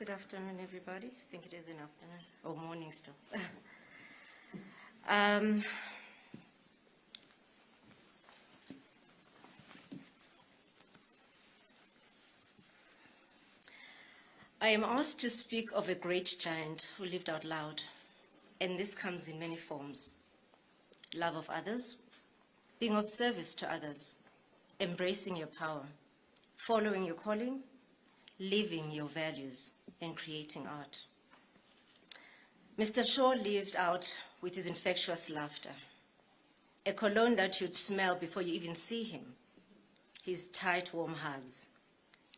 Good afternoon, everybody. I think it is an afternoon or morning still. I am asked to speak of a great giant who lived out loud, and this comes in many forms: love of others, being of service to others, embracing your power, following your calling, living your values, and creating art. Mr. Shaw lived out with his infectious laughter, a cologne that you'd smell before you even see him, his tight, warm hugs,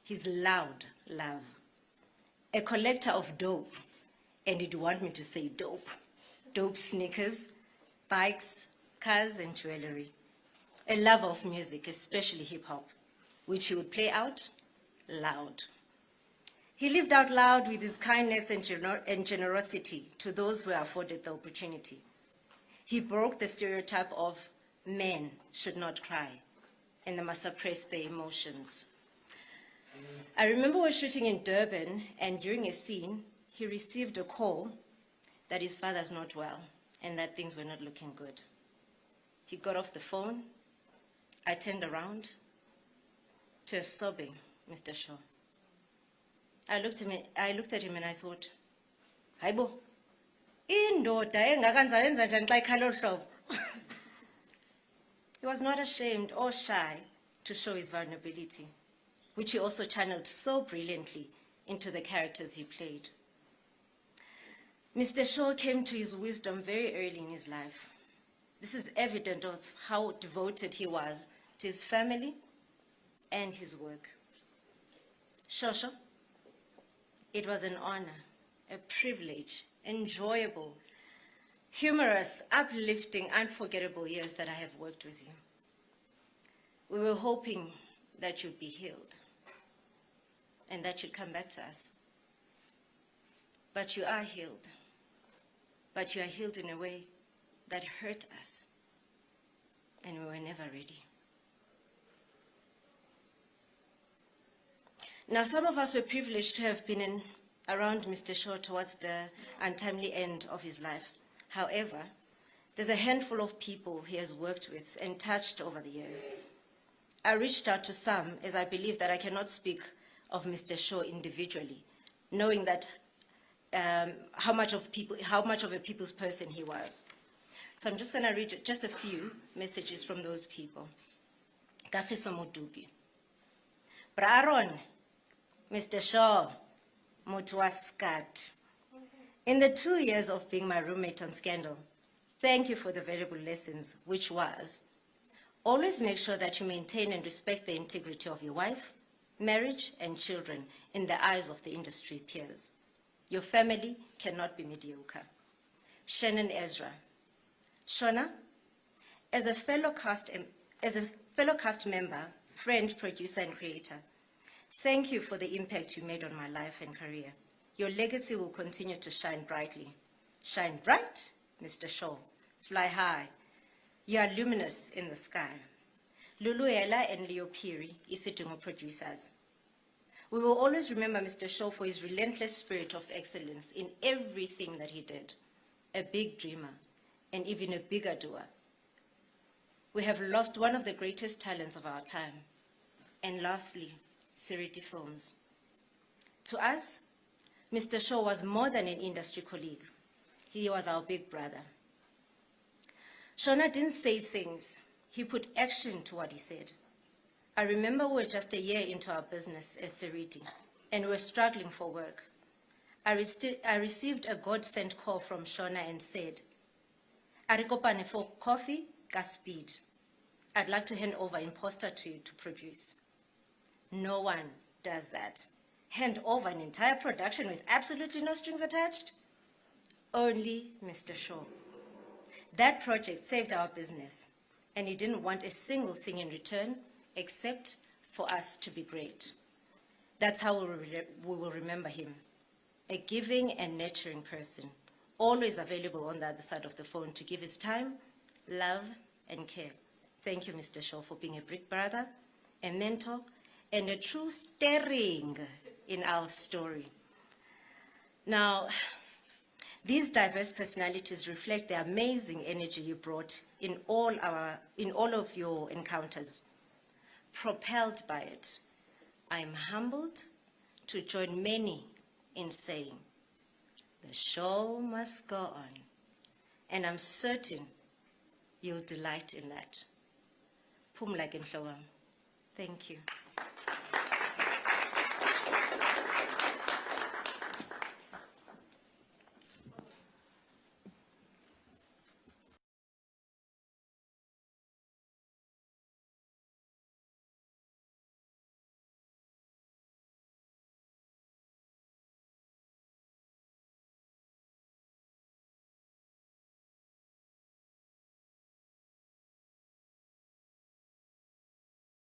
his loud love, a collector of dope, and he'd want me to say dope, dope sneakers, bikes, cars, and jewelry, a lover of music, especially hip-hop, which he would play out loud. He lived out loud with his kindness and generosity to those who were afforded the opportunity. He broke the stereotype of men should not cry and they must suppress their emotions. I remember we were shooting in Durban, and during a scene, he received a call that his father's not well and that things were not looking good. He got off the phone. I turned around to a sobbing Mr. Shaw. I looked at him and I thought, Haibo, indoda engakanzayenza njani xa ikhala olu hlobo. He was not ashamed or shy to show his vulnerability, which he also channeled so brilliantly into the characters he played. Mr. Shaw came to his wisdom very early in his life. This is evident of how devoted he was to his family and his work. Shosho, it was an honor, a privilege, enjoyable, humorous, uplifting, unforgettable years that I have worked with you. We were hoping that you'd be healed and that you'd come back to us. But you are healed. But you are healed in a way that hurt us, and we were never ready. Now, some of us were privileged to have been around Mr. Shaw towards the untimely end of his life. However, there's a handful of people he has worked with and touched over the years. I reached out to some, as I believe that I cannot speak of Mr. Shaw individually, knowing that how much of a people's person he was. So I'm just going to read just a few messages from those people. Kafiso Modubi. Braron, Mr. Shaw, Mutwaskat. In the 2 years of being my roommate on Scandal, thank you for the valuable lessons, which was, always make sure that you maintain and respect the integrity of your wife, marriage, and children in the eyes of the industry peers. Your family cannot be mediocre. Shannon Ezra. Shona, as a fellow cast member, friend, producer, and creator, thank you for the impact you made on my life and career. Your legacy will continue to shine brightly. Shine bright, Mr. Shaw. Fly high. You are luminous in the sky. Luluela and Leo Piri, Isidungo producers. We will always remember Mr. Shaw for his relentless spirit of excellence in everything that he did. A big dreamer, and even a bigger doer. We have lost one of the greatest talents of our time. And lastly, Siriti Films. To us, Mr. Shaw was more than an industry colleague. He was our big brother. Shona didn't say things. He put action to what he said. I remember we were just a year into our business as Siriti, and we were struggling for work. I received a God-sent call from Shona and said, Arikopane for coffee, gas speed. I'd like to hand over Imposter to you to produce. No one does that. Hand over an entire production with absolutely no strings attached? Only Mr. Shaw. That project saved our business, and he didn't want a single thing in return except for us to be great. That's how we will remember him. A giving and nurturing person, always available on the other side of the phone to give his time, love, and care. Thank you, Mr. Shaw, for being a big brother, a mentor, and a true steering in our story. Now, these diverse personalities reflect the amazing energy you brought in all of your encounters. Propelled by it, I am humbled to join many in saying, the show must go on, and I'm certain you'll delight in that. Phumla ke mhlobo wami. Thank you.